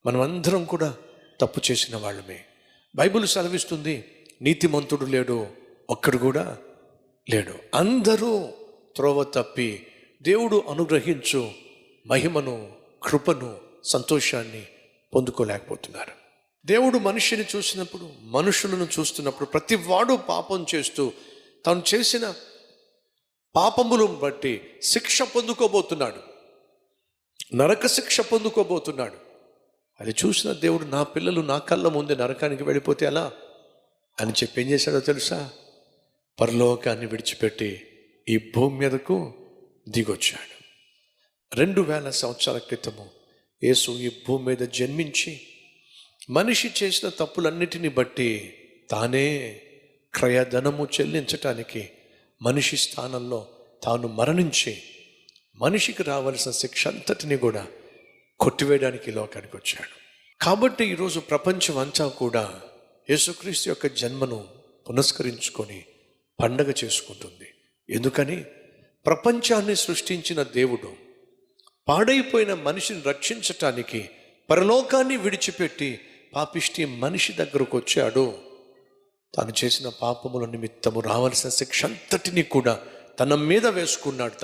మనమందరం కూడా తప్పు చేసిన వాళ్ళమే. బైబిల్ సెలవిస్తుంది, నీతిమంతుడు లేడు, ఒక్కడు కూడా లేడు. అందరూ త్రోవ తప్పి దేవుడు అనుగ్రహించు మహిమను, కృపను, సంతోషాన్ని పొందుకోలేకపోతున్నారు. దేవుడు మనిషిని చూసినప్పుడు, మనుషులను చూస్తున్నప్పుడు ప్రతి వాడు పాపం చేస్తూ తాను చేసిన పాపములను బట్టి శిక్ష పొందుకోబోతున్నాడు, నరక శిక్ష పొందుకోబోతున్నాడు. అది చూసిన దేవుడు, నా పిల్లలు నా కళ్ళ ముందే నరకానికి వెళ్ళిపోతే ఎలా అని చెప్పి ఏం చేశాడో తెలుసా? పరలోకాన్ని విడిచిపెట్టి ఈ భూమి మీదకు దిగొచ్చాడు. 2000 సంవత్సరాల క్రితము యేసు ఈ భూమి మీద జన్మించి మనిషి చేసిన తప్పులన్నిటిని బట్టి తానే క్రయధనము చెల్లించటానికి మనిషి స్థానంలో తాను మరణించి మనిషికి రావాల్సిన శిక్ష అంతటిని కూడా కొట్టివేయడానికి లోకానికి వచ్చాడు. కాబట్టి ఈరోజు ప్రపంచం అంతా కూడా యేసుక్రీస్తు యొక్క జన్మను పునస్కరించుకొని పండగ చేసుకుంటుంది. ఎందుకని? ప్రపంచాన్ని సృష్టించిన దేవుడు పాడైపోయిన మనిషిని రక్షించటానికి పరలోకాన్ని విడిచిపెట్టి పాపిష్టి మనిషి దగ్గరకు వచ్చాడు. తాను చేసిన పాపముల నిమిత్తము రావాల్సిన శిక్ష అంతటినీ కూడా తన మీద వేసుకున్నాడు.